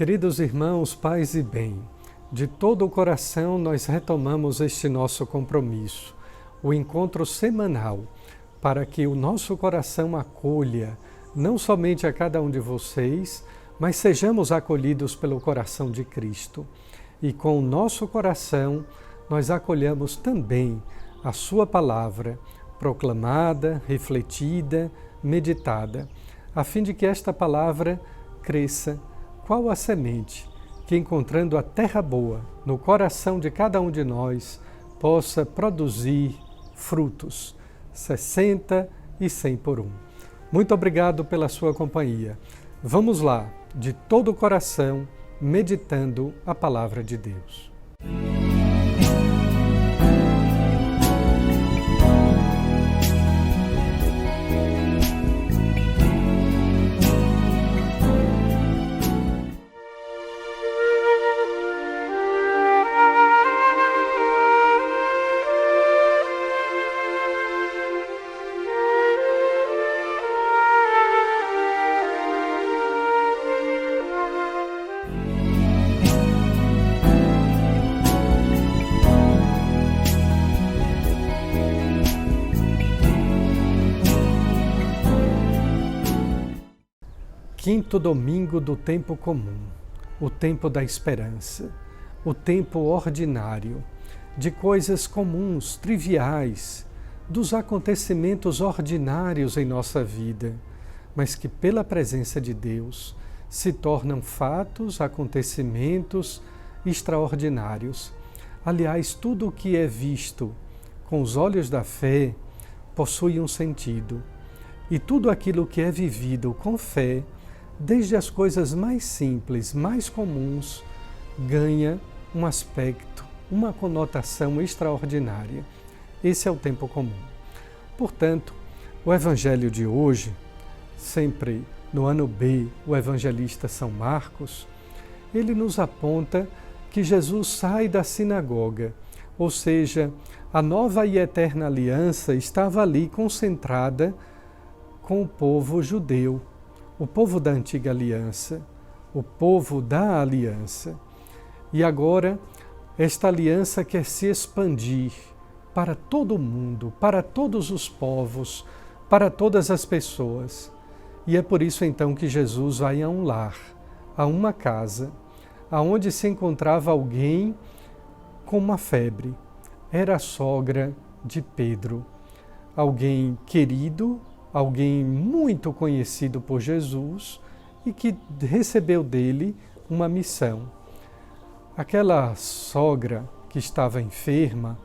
Queridos irmãos, paz e bem, de todo o coração nós retomamos este nosso compromisso, o encontro semanal, para que o nosso coração acolha não somente a cada um de vocês, mas sejamos acolhidos pelo coração de Cristo. E com o nosso coração nós acolhamos também a sua palavra, proclamada, refletida, meditada, a fim de que esta palavra cresça qual a semente que, encontrando a terra boa no coração de cada um de nós, possa produzir frutos, 60 e 100 por um. Muito obrigado pela sua companhia. Vamos lá, de todo o coração, meditando a palavra de Deus. Quinto domingo do tempo comum, o tempo da esperança, o tempo ordinário, de coisas comuns, triviais, dos acontecimentos ordinários em nossa vida, mas que pela presença de Deus se tornam fatos, acontecimentos extraordinários. Aliás, tudo o que é visto com os olhos da fé possui um sentido, e tudo aquilo que é vivido com fé, desde as coisas mais simples, mais comuns, ganha um aspecto, uma conotação extraordinária. Esse é o tempo comum. Portanto, o Evangelho de hoje, sempre no ano B, o evangelista São Marcos, ele nos aponta que Jesus sai da sinagoga, ou seja, a nova e eterna aliança estava ali concentrada com o povo judeu, o povo da antiga aliança, o povo da aliança. E agora, esta aliança quer se expandir para todo o mundo, para todos os povos, para todas as pessoas. E é por isso então que Jesus vai a um lar, a uma casa, aonde se encontrava alguém com uma febre. Era a sogra de Pedro, alguém querido, alguém muito conhecido por Jesus e que recebeu dele uma missão. Aquela sogra que estava enferma,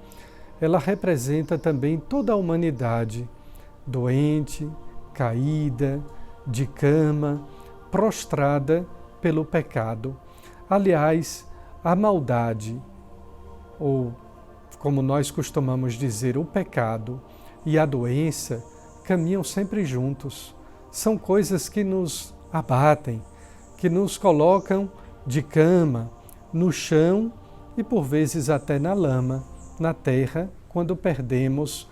ela representa também toda a humanidade, doente, caída, de cama, prostrada pelo pecado. Aliás, a maldade, ou como nós costumamos dizer, o pecado e a doença, caminham sempre juntos. São coisas que nos abatem, que nos colocam de cama, no chão e por vezes até na lama, na terra, quando perdemos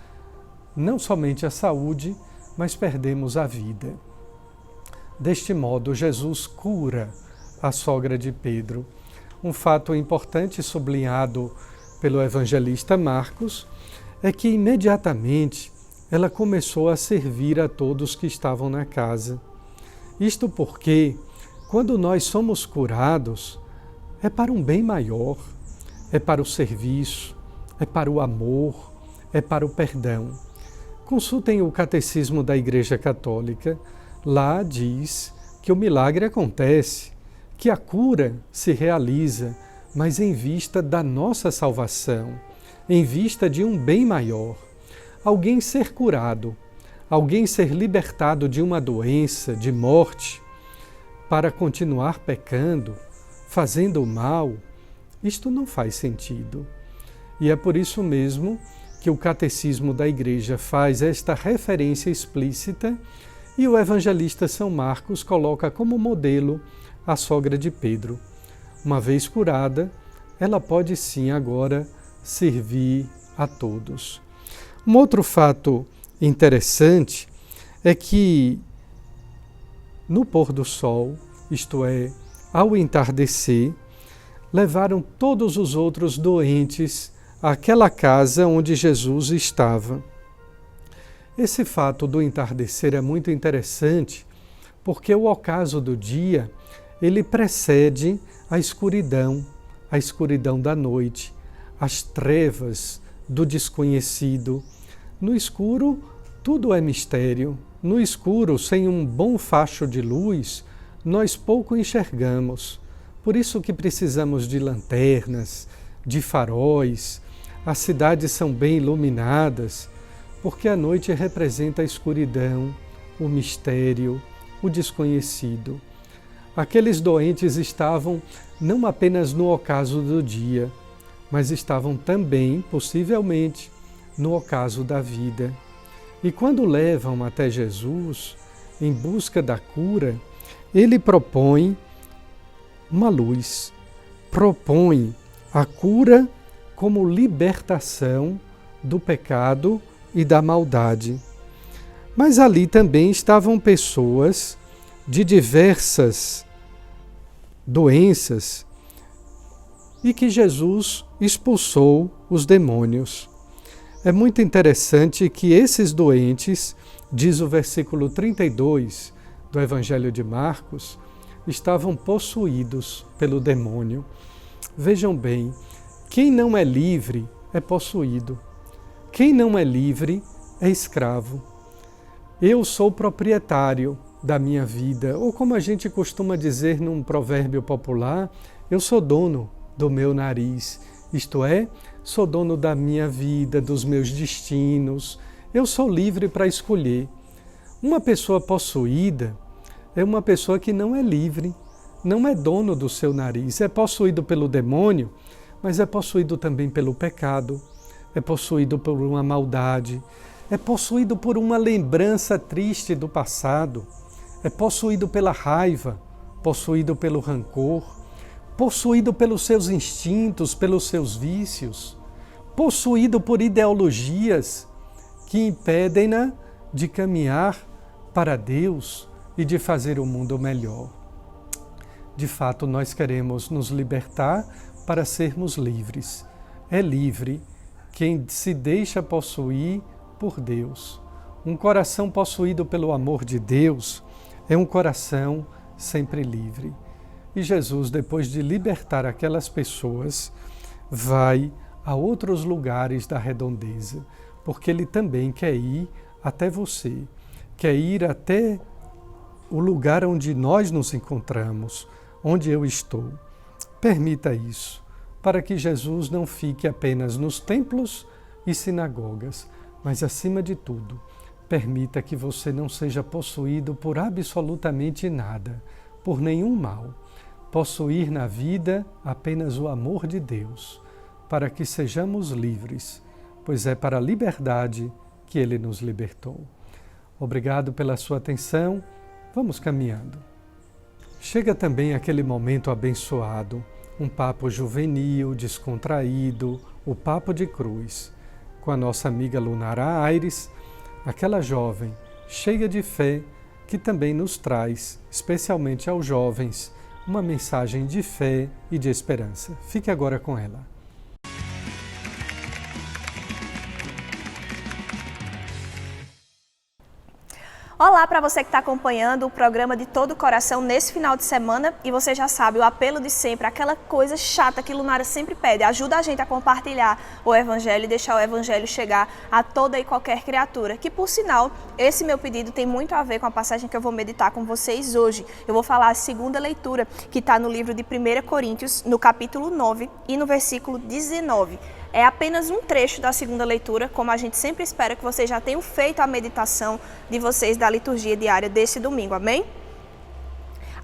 não somente a saúde, mas perdemos a vida. Deste modo, Jesus cura a sogra de Pedro. Um fato importante sublinhado pelo evangelista Marcos é que imediatamente ela começou a servir a todos que estavam na casa. Isto porque, quando nós somos curados, é para um bem maior, é para o serviço, é para o amor, é para o perdão. Consultem o Catecismo da Igreja Católica. Lá diz que o milagre acontece, que a cura se realiza, mas em vista da nossa salvação, em vista de um bem maior. Alguém ser curado, alguém ser libertado de uma doença, de morte, para continuar pecando, fazendo o mal, isto não faz sentido. E é por isso mesmo que o Catecismo da Igreja faz esta referência explícita e o evangelista São Marcos coloca como modelo a sogra de Pedro. Uma vez curada, ela pode sim agora servir a todos. Um outro fato interessante é que no pôr do sol, isto é, ao entardecer, levaram todos os outros doentes àquela casa onde Jesus estava. Esse fato do entardecer é muito interessante, porque o ocaso do dia, ele precede a escuridão da noite, as trevas do desconhecido. No escuro, tudo é mistério. No escuro, sem um bom facho de luz, nós pouco enxergamos. Por isso que precisamos de lanternas, de faróis. As cidades são bem iluminadas, porque a noite representa a escuridão, o mistério, o desconhecido. Aqueles doentes estavam não apenas no ocaso do dia, mas estavam também, possivelmente, no ocaso da vida. E quando levam até Jesus, em busca da cura, ele propõe uma luz, propõe a cura como libertação do pecado e da maldade. Mas ali também estavam pessoas de diversas doenças e que Jesus expulsou os demônios. É muito interessante que esses doentes, diz o versículo 32 do Evangelho de Marcos, estavam possuídos pelo demônio. Vejam bem, quem não é livre é possuído. Quem não é livre é escravo. Eu sou proprietário da minha vida, ou como a gente costuma dizer num provérbio popular, eu sou dono do meu nariz, isto é, sou dono da minha vida, dos meus destinos, eu sou livre para escolher. Uma pessoa possuída é uma pessoa que não é livre, não é dono do seu nariz, é possuído pelo demônio, mas é possuído também pelo pecado, é possuído por uma maldade, é possuído por uma lembrança triste do passado, é possuído pela raiva, possuído pelo rancor, possuído pelos seus instintos, pelos seus vícios, possuído por ideologias que impedem-na de caminhar para Deus e de fazer o mundo melhor. De fato, nós queremos nos libertar para sermos livres. É livre quem se deixa possuir por Deus. Um coração possuído pelo amor de Deus é um coração sempre livre. E Jesus, depois de libertar aquelas pessoas, vai a outros lugares da redondeza, porque Ele também quer ir até você, quer ir até o lugar onde nós nos encontramos, onde eu estou. Permita isso, para que Jesus não fique apenas nos templos e sinagogas, mas, acima de tudo, permita que você não seja possuído por absolutamente nada, por nenhum mal. Possuir na vida apenas o amor de Deus, para que sejamos livres, pois é para a liberdade que Ele nos libertou. Obrigado pela sua atenção. Vamos caminhando. Chega também aquele momento abençoado, um papo juvenil, descontraído, o papo de cruz, com a nossa amiga Lunara Aires, aquela jovem cheia de fé que também nos traz, especialmente aos jovens, uma mensagem de fé e de esperança. Fique agora com ela. Olá para você que está acompanhando o programa de Todo o Coração nesse final de semana, e você já sabe o apelo de sempre, aquela coisa chata que Lunara sempre pede, ajuda a gente a compartilhar o Evangelho e deixar o Evangelho chegar a toda e qualquer criatura, que por sinal, esse meu pedido tem muito a ver com a passagem que eu vou meditar com vocês hoje. Eu vou falar a segunda leitura, que está no livro de 1 Coríntios, no capítulo 9 e no versículo 19. É apenas um trecho da segunda leitura, como a gente sempre espera que vocês já tenham feito a meditação de vocês da liturgia diária desse domingo, amém?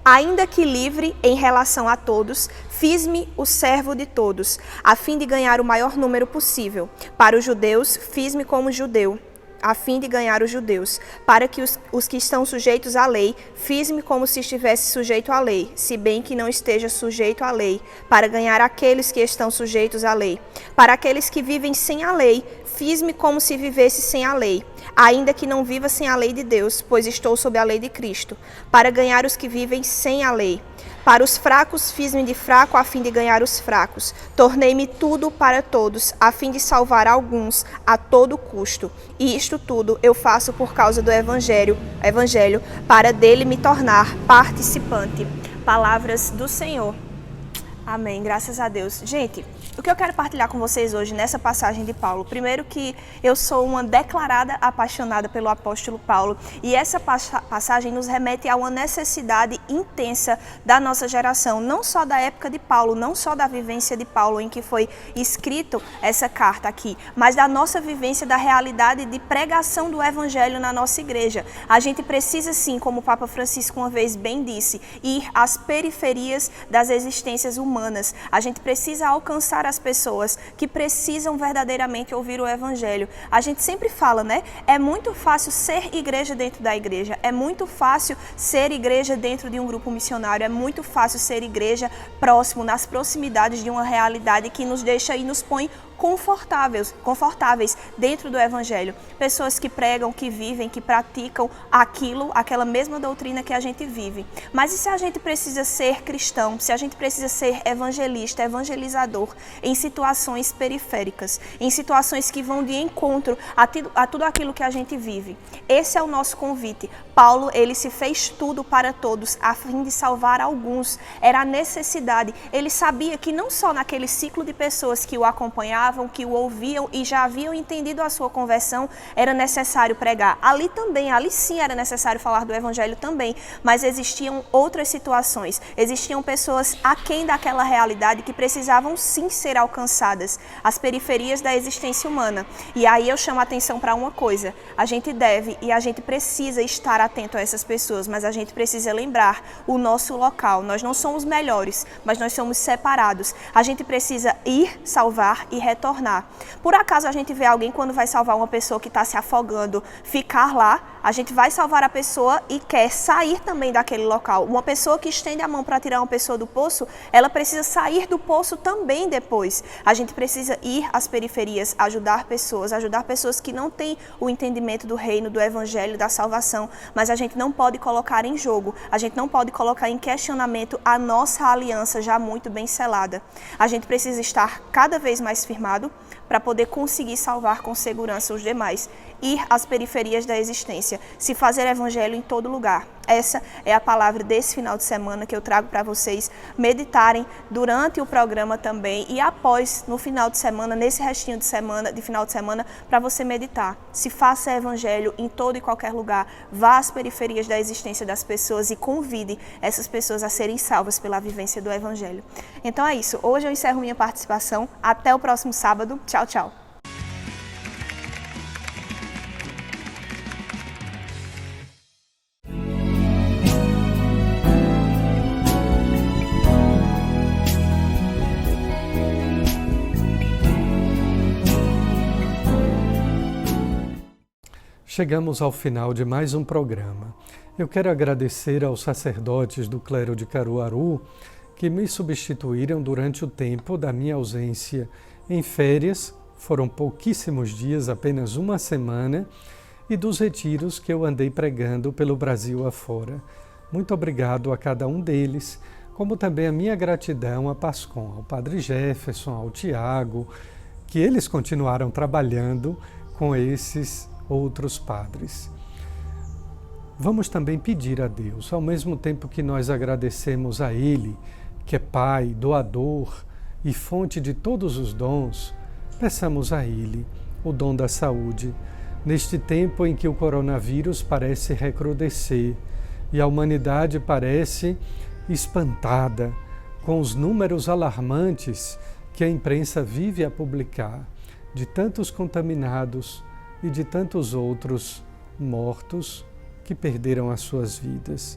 Ainda que livre em relação a todos, fiz-me o servo de todos, a fim de ganhar o maior número possível. Para os judeus, fiz-me como judeu, a fim de ganhar os judeus. Para que os que estão sujeitos à lei, fiz-me como se estivesse sujeito à lei, se bem que não esteja sujeito à lei, para ganhar aqueles que estão sujeitos à lei. Para aqueles que vivem sem a lei, fiz-me como se vivesse sem a lei, ainda que não viva sem a lei de Deus, pois estou sob a lei de Cristo, para ganhar os que vivem sem a lei. Para os fracos fiz-me de fraco a fim de ganhar os fracos. Tornei-me tudo para todos, a fim de salvar alguns a todo custo. E isto tudo eu faço por causa do Evangelho, para dele me tornar participante. Palavras do Senhor. Amém, graças a Deus. Gente, o que eu quero partilhar com vocês hoje nessa passagem de Paulo, primeiro que eu sou uma declarada apaixonada pelo apóstolo Paulo e essa passagem nos remete a uma necessidade intensa da nossa geração, não só da época de Paulo, não só da vivência de Paulo em que foi escrito essa carta aqui, mas da nossa vivência da realidade de pregação do evangelho na nossa igreja. A gente precisa sim, como o Papa Francisco uma vez bem disse, ir às periferias das existências humanas. A gente precisa alcançar as pessoas que precisam verdadeiramente ouvir o evangelho. A gente sempre fala, né? É muito fácil ser igreja dentro da igreja, é muito fácil ser igreja dentro de um grupo missionário, é muito fácil ser igreja próximo, nas proximidades de uma realidade que nos deixa e nos põe confortáveis dentro do evangelho. Pessoas que pregam, que vivem, que praticam aquela mesma doutrina que a gente vive. Mas e se a gente precisa ser cristão, se a gente precisa ser evangelista, evangelizador em situações periféricas, em situações que vão de encontro a tudo aquilo que a gente vive? Esse é o nosso convite. Paulo, ele se fez tudo para todos, a fim de salvar alguns. Era a necessidade. Ele sabia que não só naquele ciclo de pessoas que o acompanhavam, que o ouviam e já haviam entendido a sua conversão, era necessário pregar. Ali sim era necessário falar do evangelho também, mas existiam outras situações, existiam pessoas aquém daquela realidade que precisavam sim ser alcançadas, as periferias da existência humana. E aí eu chamo a atenção para uma coisa: a gente deve e a gente precisa estar atento a essas pessoas, mas a gente precisa lembrar o nosso local. Nós não somos melhores, mas nós somos separados. A gente precisa ir salvar e retornar. Por acaso a gente vê alguém quando vai salvar uma pessoa que está se afogando, ficar lá, a gente vai salvar a pessoa e quer sair também daquele local. Uma pessoa que estende a mão para tirar uma pessoa do poço, ela precisa sair do poço também depois. A gente precisa ir às periferias, ajudar pessoas que não têm o entendimento do reino, do evangelho, da salvação, mas a gente não pode colocar em jogo, a gente não pode colocar em questionamento a nossa aliança já muito bem selada. A gente precisa estar cada vez mais firmado para poder conseguir salvar com segurança os demais. Ir às periferias da existência, se fazer evangelho em todo lugar. Essa é a palavra desse final de semana que eu trago para vocês meditarem durante o programa também e após, no final de semana, nesse restinho de final de semana, para você meditar. Se faça evangelho em todo e qualquer lugar, vá às periferias da existência das pessoas e convide essas pessoas a serem salvas pela vivência do evangelho. Então é isso, hoje eu encerro minha participação, até o próximo sábado, tchau, tchau. Chegamos ao final de mais um programa. Eu quero agradecer aos sacerdotes do clero de Caruaru que me substituíram durante o tempo da minha ausência em férias, foram pouquíssimos dias, apenas uma semana, e dos retiros que eu andei pregando pelo Brasil afora. Muito obrigado a cada um deles, como também a minha gratidão a Pascom, ao Padre Jefferson, ao Tiago, que eles continuaram trabalhando com esses outros padres. Vamos também pedir a Deus, ao mesmo tempo que nós agradecemos a Ele, que é Pai, doador e fonte de todos os dons, peçamos a Ele o dom da saúde, neste tempo em que o coronavírus parece recrudescer e a humanidade parece espantada com os números alarmantes que a imprensa vive a publicar, de tantos contaminados e de tantos outros mortos que perderam as suas vidas.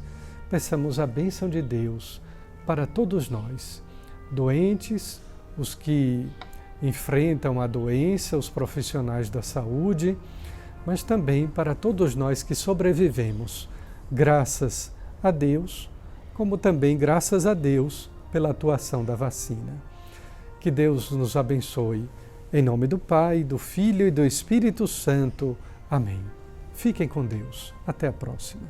Peçamos a bênção de Deus para todos nós, doentes, os que enfrentam a doença, os profissionais da saúde, mas também para todos nós que sobrevivemos, graças a Deus, como também graças a Deus pela atuação da vacina. Que Deus nos abençoe. Em nome do Pai, do Filho e do Espírito Santo. Amém. Fiquem com Deus. Até a próxima.